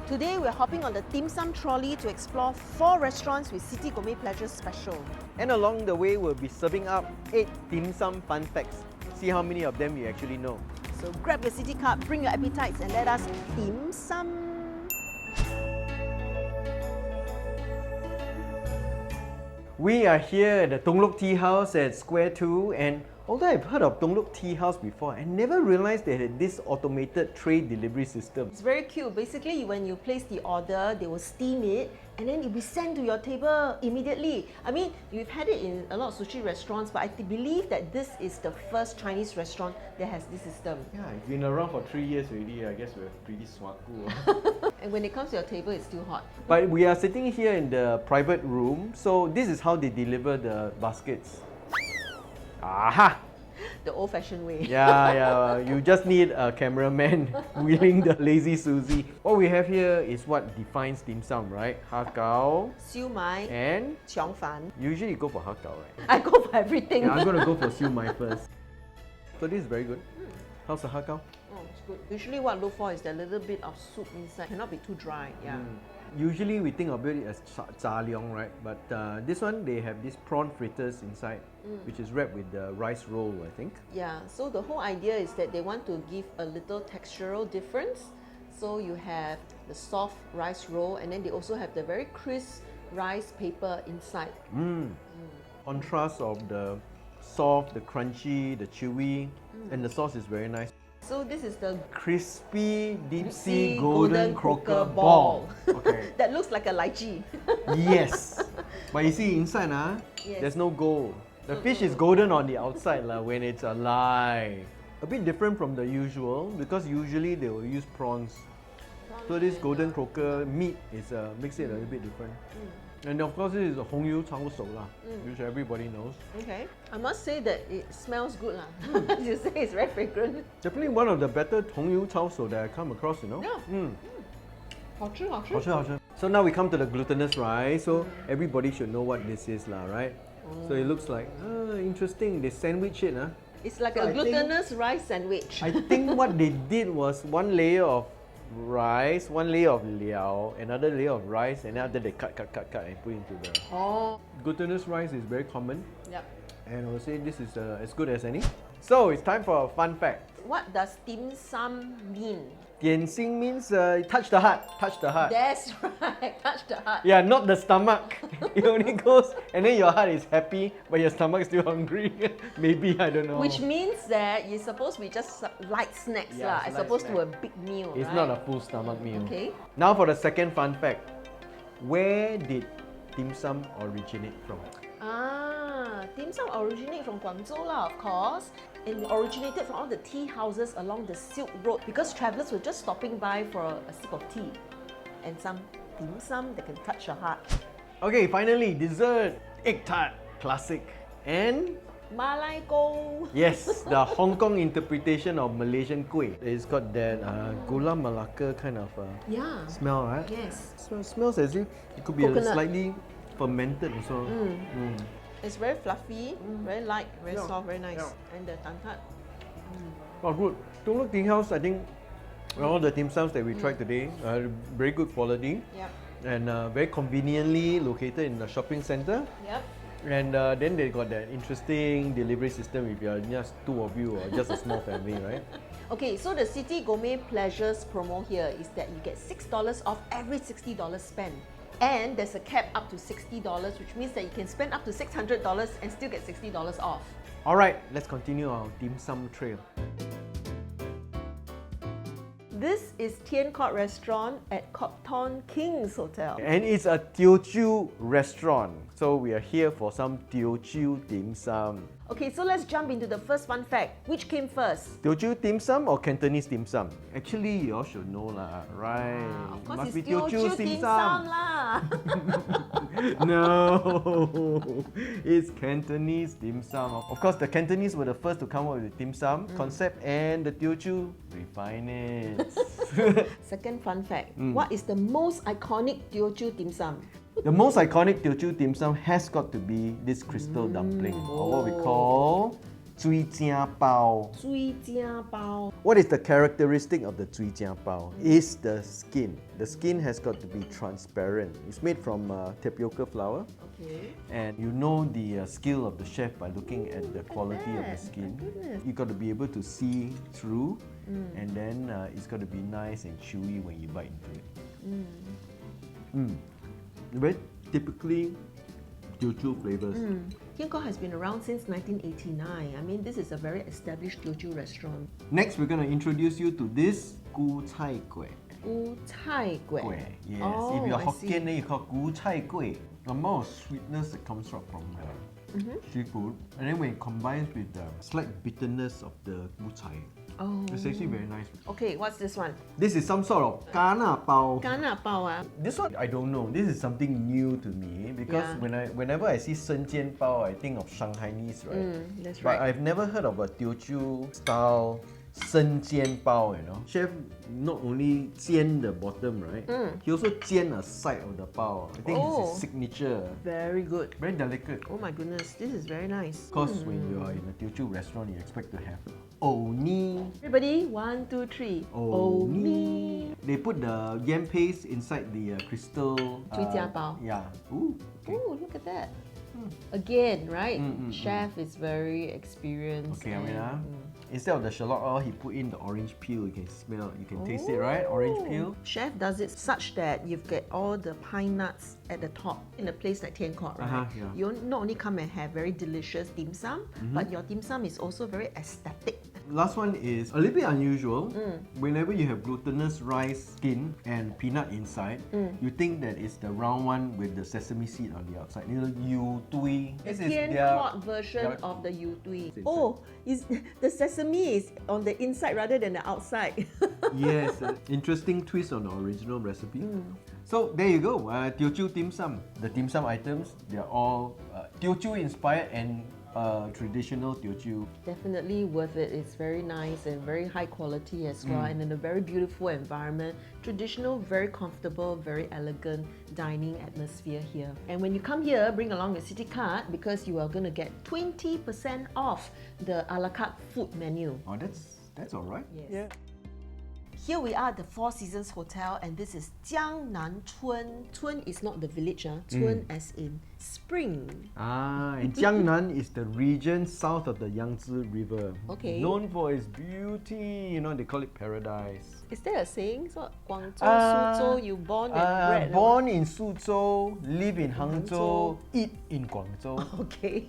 Today we're hopping on the dim sum trolley to explore 4 restaurants with Citi Gourmet Pleasures special. And along the way, we'll be serving up 8 dim sum fun facts. See how many of them you actually know. So grab your Citi Card, bring your appetites and let us dim sum. We are here at the TungLok Teahouse at Square 2, and although I've heard of TungLok Teahouse before, I never realized they had this automated tray delivery system. It's very cute. Basically, when you place the order, they will steam it and then it'll be sent to your table immediately. I mean, you've had it in a lot of sushi restaurants, but I believe that this is the first Chinese restaurant that has this system. Yeah, it's been around for 3 years already. I guess we're pretty swaku. And when it comes to your table, it's still hot. But we are sitting here in the private room, so this is how they deliver the baskets. Aha! The old-fashioned way. Yeah, you just need a cameraman wheeling the lazy Susie. What we have here is what defines dim sum, right? Ha Gao Siu Mai and Qiong Fan. usually you go for Ha Gao, right? I go for everything. Yeah, I'm gonna go for Siu Mai first. So this is very good. How's the Ha Gao? Oh, it's good. Usually what I look for is that little bit of soup inside. Cannot be too dry. Yeah. Usually we think about it as cha leong, right? But this one, they have these prawn fritters inside, which is wrapped with the rice roll, I think. Yeah, so the whole idea is that they want to give a little textural difference. So you have the soft rice roll and then they also have the very crisp rice paper inside. Contrast of the soft, the crunchy, the chewy, and the sauce is very nice. So this is the Crispy deep sea golden croaker ball. Okay. that looks like a lychee. Yes. But you see inside, Yes. there's no gold. The fish is golden on the outside when it's alive. A bit different from the usual because usually they will use prawns. So this golden croaker meat is makes it a little bit different. And of course, this is a Hong Yu Chao Shou, which everybody knows. Okay. I must say that it smells good. As you say, it's very fragrant. Definitely one of the better Hong Yu Chao Shou that I come across, you know. Yeah. 好吃,好吃. 好吃, 好吃. So now we come to the glutinous rice. So everybody should know what this is, right? So it looks like interesting. They sandwich it, It's like So a I glutinous rice sandwich. I think what they did was one layer of rice, one layer of liao, another layer of rice, and then after they cut and put into the. Oh. Glutinous rice is very common, Yep. and I would say this is as good as any. So it's time for a fun fact. What does dim sum mean? 点心 means touch the heart, touch the heart. That's right, touch the heart. Yeah, not the stomach. It only goes, and then your heart is happy, but your stomach is still hungry. Maybe, I don't know. Which means that you're supposed to be just light snacks, Yeah, as light opposed to a snack. big meal. It's right? not a full stomach meal. Okay. Now for the second fun fact. Where did dim sum originate from? Dim sum originate from Guangzhou, of course. It originated from all the tea houses along the Silk Road because travelers were just stopping by for a sip of tea and some dim sum that can touch your heart. Okay, finally, dessert. Egg tart, classic. And Malai Go. yes, the Hong Kong interpretation of Malaysian kueh. It's got that gula melaka kind of Yeah. smell, right? Yes. So it smells as if it could be Coconut. slightly fermented also. It's very fluffy, very light, very Yeah. soft, very nice. Yeah. And the tantat. Oh, good. TungLok Teahouse, I think all the dim sums that we tried today are very good quality Yep. and very conveniently located in the shopping center. Yep. And then they got that interesting delivery system if you're just 2 of you or just a small family, right? Okay, so the Citi Gourmet Pleasures promo here is that you get $6 off every $60 spent. And there's a cap up to $60, which means that you can spend up to $600 and still get $60 off. Alright, let's continue our dim sum trail. This is Tien Court restaurant at Canton King's Hotel. And it's a Teochew restaurant. So we are here for some Teochew dim sum. Okay, so let's jump into the first fun fact. Which came first? Teochew dim sum or Cantonese dim sum? Actually, you all should know lah, right? Of course, Must it's be Teochew dim sum sum. lah. No, it's Cantonese dim sum. Of course, the Cantonese were the first to come up with the dim sum concept, and the Teochew refine it. Second fun fact. What is the most iconic Teochew dim sum? The most iconic Teochew dim sum has got to be this crystal dumpling, or what we call Zui Jia Bao. 追加包 What is the characteristic of the Zui Jia Bao? Is the skin. The skin has got to be transparent. It's made from tapioca flour. Okay. And you know the skill of the chef by looking at the quality of the that. skin. My goodness. You got to be able to see through, and then it's got to be nice and chewy when you bite into it. Very typically Teochew flavors. Tien Court has been around since 1989. I mean, this is a very established Teochew restaurant. Next, we're going to introduce you to this Gu Cai Gui. Gu Cai Gui. Yes, Oh, if you're I see. Hokkien, then you call Gu Cai Gui. The amount of sweetness that comes from seafood, and then when it combines with the slight bitterness of the Gu Cai, Oh. it's actually very nice. Okay, what's this one? This is some sort of kana bao. Gana bao ah. This one I don't know. This is something new to me because Yeah. whenever I see Shenzhen bao, I think of Shanghainese, right? That's But right. I've never heard of a Teochew style Shenzhen bao, you know. Chef not only jian the bottom, right? He also jian a side of the bao. I think it's Oh. his signature. Very good. Very delicate. Oh my goodness, this is very nice. Of course, when you are in a Teochew restaurant, you expect to have oni. Everybody, 1, 2, 3. Oni. They put the yam paste inside the crystal. 追加包. Yeah. Ooh. Okay. Oh, look at that. Again, right? Mm, mm, Chef is very experienced. Okay, wait and, Instead of the shallot oil, he put in the orange peel. You can smell, you can taste it, right? Orange peel. Chef does it such that you've got all the pine nuts at the top in a place like Tien Court, right? Yeah. You not only come and have very delicious dim sum, but your dim sum is also very aesthetic. Last one is a little bit unusual. Whenever you have glutinous rice skin and peanut inside, you think that it's the round one with the sesame seed on the outside. You know, yu tui. The This is Tien their Court version their- of the yu tui. Inside. Oh, the sesame is on the inside rather than the outside. Yes, interesting twist on the original recipe. So there you go, Teochew dim sum. The dim sum items, they're all Teochew inspired and traditional Teochew. Definitely worth it. It's very nice and very high quality as well, and in a very beautiful environment. Traditional, very comfortable, very elegant dining atmosphere here. And when you come here, bring along your Citi Card because you are going to get 20% off the a la carte food menu. Oh, that's all right. Yes. Yeah. Here we are at the Four Seasons Hotel, and this is Jiang-Nan Chun. Chun is not the village, Chun as in spring. And Jiang-Nan is the region south of the Yangtze River. Okay. Known for its beauty. You know, they call it paradise. Is there a saying? So, Guangzhou, Suzhou, you born and bred. Born in Suzhou, live in Hangzhou, eat in Guangzhou. Okay.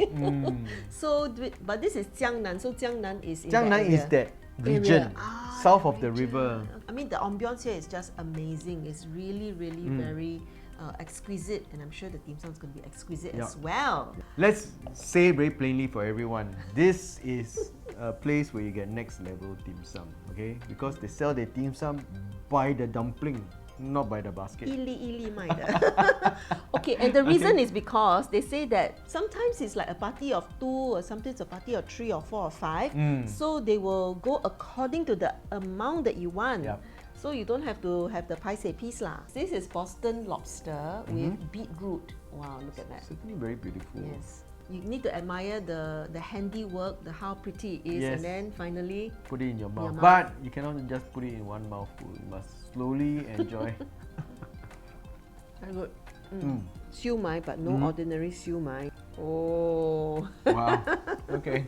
So, but this is Jiang-Nan. So Jiang-Nan is in Jiang-Nan that area. is that region, Ah, south that of the region. river. I mean, the ambience here is just amazing. It's really, really very exquisite, and I'm sure the dim sum is going to be exquisite as well. Let's say very plainly for everyone, this is a place where you get next level dim sum, okay? Because they sell their dim sum by the dumpling, not by the basket. 一粒卖的. Okay, and the reason is because they say that sometimes it's like a party of 2, or sometimes a party of 3 or 4 or 5. So they will go according to the amount that you want. Yep. So you don't have to have the paise piece lah. This is Boston lobster with beetroot. Wow, look at that. Certainly very beautiful. Yes. You need to admire the handiwork, how pretty it is, Yes. and then finally Put it in your mouth. mouth. But you cannot just put it in one mouthful. You must slowly enjoy. very good. Siu mai, but no ordinary siu mai. Oh. Wow. Okay.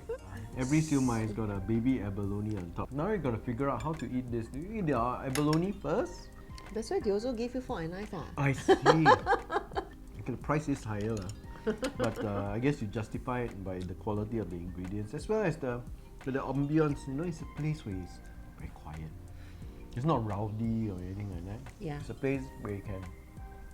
Every siu mai has got a baby abalone on top. Now you're gonna figure out how to eat this. Do you eat the abalone first? That's why they also give you fork and knife. I see. Okay, the price is higher, but I guess you justify it by the quality of the ingredients as well as the ambience. You know, it's a place where it's very quiet. It's not rowdy or anything like that. Yeah. It's a place where you can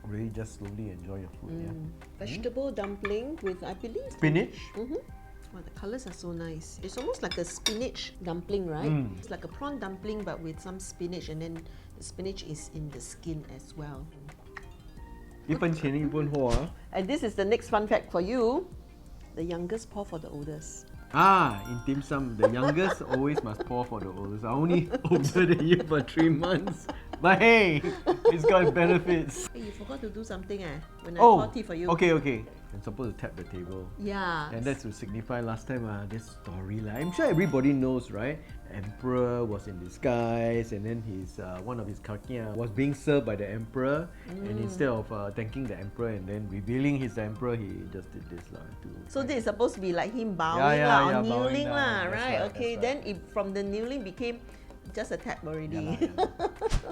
really just slowly enjoy your food. Yeah. Vegetable dumpling with, I believe, Spinach. Wow, the colors are so nice. It's almost like a spinach dumpling, right? It's like a prawn dumpling but with some spinach, and then the spinach is in the skin as well. 一分钱一分货 啊. And this is the next fun fact for you. The youngest pour for the oldest. In dim sum, the youngest always must pour for the oldest. I only older than you for 3 months. But hey, it's got benefits. You forgot to do something when I Oh, poured tea for you. okay. I'm supposed to tap the table. Yeah. And that's to signify last time this story. I'm sure everybody knows, right? Emperor was in disguise, and then one of his kakia was being served by the emperor, and instead of thanking the emperor and then revealing he's the emperor, he just did this So this is supposed to be like him bowing Yeah, or bowing kneeling down. That's right? right, Okay, that's then from the kneeling became just a tap already.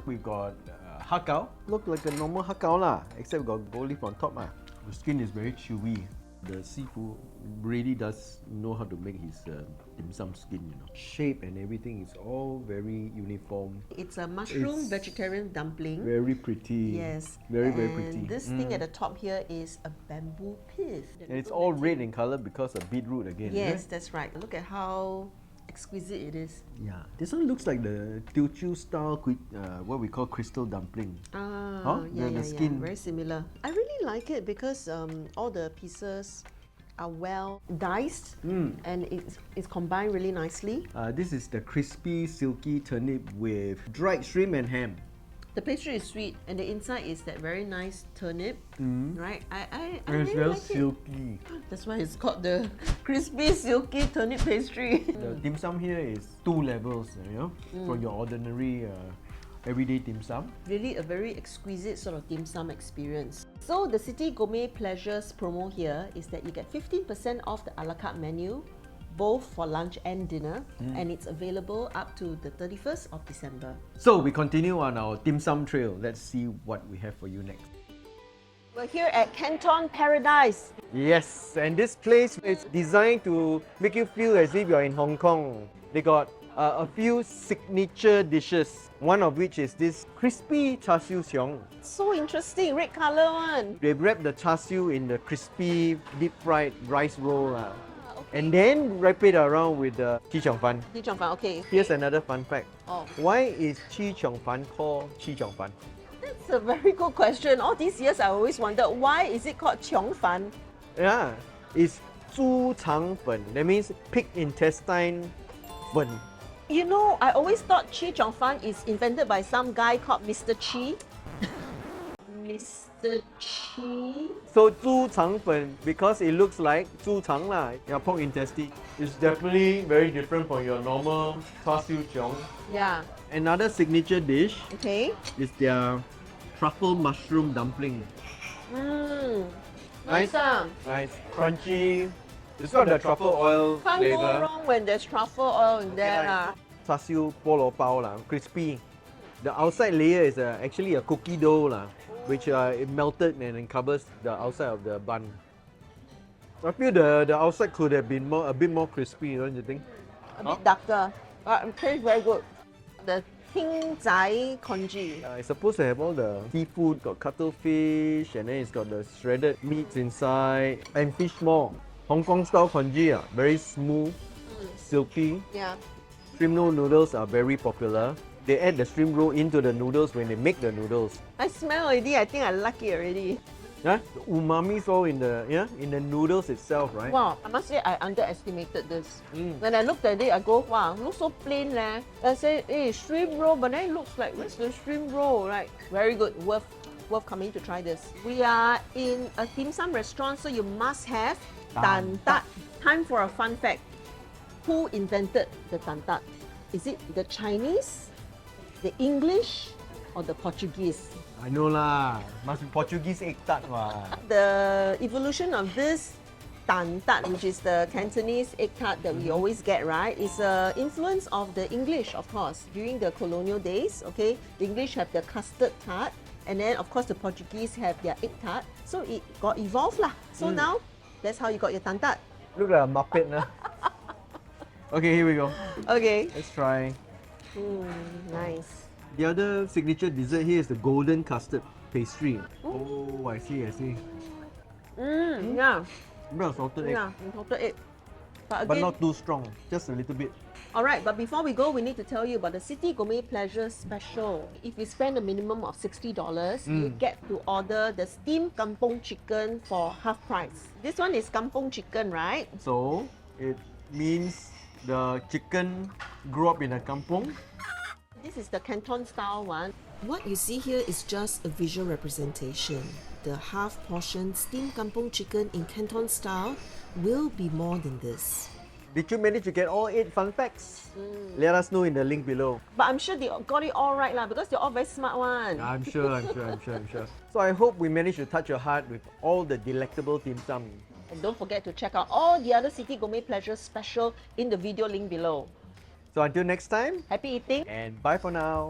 We've got hakao. Look like a normal hakao lah, except got gold leaf on top lah. The skin is very chewy. The seafood really does know how to make his dim sum skin, Shape and everything is all very uniform. It's a mushroom vegetarian dumpling. Very pretty. Yes. Very pretty. And this thing at the top here is a bamboo pith. And it's all red in color because of beetroot again. Yes, that's right. Look at how exquisite it is. Yeah. This one looks like the Teochew style, what we call crystal dumpling. The skin. Very similar. I really like it because all the pieces are well diced and it's combined really nicely. This is the crispy, silky turnip with dried shrimp and ham. The pastry is sweet and the inside is that very nice turnip, right? I It's really very like silky. That's why it's called the crispy, silky turnip pastry. The dim sum here is 2 levels, from your ordinary everyday dim sum. Really a very exquisite sort of dim sum experience. So the Citi Gourmet Pleasures promo here is that you get 15% off the a la carte menu, both for lunch and dinner, and it's available up to the 31st of December. So we continue on our dim sum trail. Let's see what we have for you next. We're here at Canton Paradise. Yes, and this place is designed to make you feel as if you're in Hong Kong. They got a few signature dishes, one of which is this crispy char siu siong. So interesting, red color one. They wrap the char siu in the crispy deep fried rice roll. And then wrap it around with the chi cheong fan. Chi cheong fan, okay. Here's another fun fact. Oh. Why is chi cheong fan called chi cheong fan? That's a very good question. All these years I always wondered why is it called cheong fan? Yeah, it's 猪肠粉. That means pig intestine 粉. You know, I always thought chi cheong fan is invented by some guy called Mr. Chi. Mr. Chi. So 猪肠粉, because it looks like 猪肠啦, your pork intestine. It's definitely very different from your normal char siu siong. Yeah. Another signature dish Okay. is their truffle mushroom dumpling. Nice. Nice, crunchy. It's got the truffle oil Can't flavor. go wrong when there's truffle oil in there. lah. Char siu bo lo bao lah, crispy. The outside layer is actually a cookie dough lah, which it melted and it covers the outside of the bun. I feel the outside could have been a bit more crispy, don't you think? A bit darker. But it tastes very good. The Ting Zai congee. It's supposed to have all the seafood, got cuttlefish, and then it's got the shredded meats inside, and fish maw. Hong Kong style congee, very smooth, silky. Yeah. Shrimp roll noodles are very popular. They add the shrimp roll into the noodles when they make the noodles. I smell already. I think I like it already. Yeah? The umami's all in the noodles itself, right? Wow, I must say I underestimated this. When I looked at it, I go, wow, looks so plain leh. I say, hey, shrimp roll, but then it looks like what's the shrimp roll, right? Very good, worth coming to try this. We are in a dim sum restaurant, so you must have tan tat. Time for a fun fact. Who invented the tan tat? Is it the Chinese, the English, or the Portuguese? I know lah. Must be Portuguese egg tart what. The evolution of this tan tat, which is the Cantonese egg tart that we always get, right, is an influence of the English, of course. During the colonial days, okay, the English have their custard tart, and then of course the Portuguese have their egg tart. So it got evolved lah. So now, that's how you got your tan tat. Look like a muppet nah. Okay, here we go. Okay. Let's try. Nice. The other signature dessert here is the golden custard pastry. Oh, I see. Yeah. A bit of salted egg, Yeah, salted egg. But but again, not too strong, just a little bit. alright, but before we go, we need to tell you about the Citi Gourmet Pleasures special. If you spend a minimum of $60, you get to order the steamed kampong chicken for half price. This one is kampong chicken, right? So it means the chicken grew up in a kampong. This is the Canton style one. What you see here is just a visual representation. The half-portion steamed kampung chicken in Canton style will be more than this. Did you manage to get all 8 fun facts? Let us know in the link below. But I'm sure they got it all right lah, because they're all very smart one. I'm sure. So I hope we managed to touch your heart with all the delectable dim sum. And don't forget to check out all the other Citi Gourmet Pleasures special in the video link below. So until next time, Happy eating! and bye for now.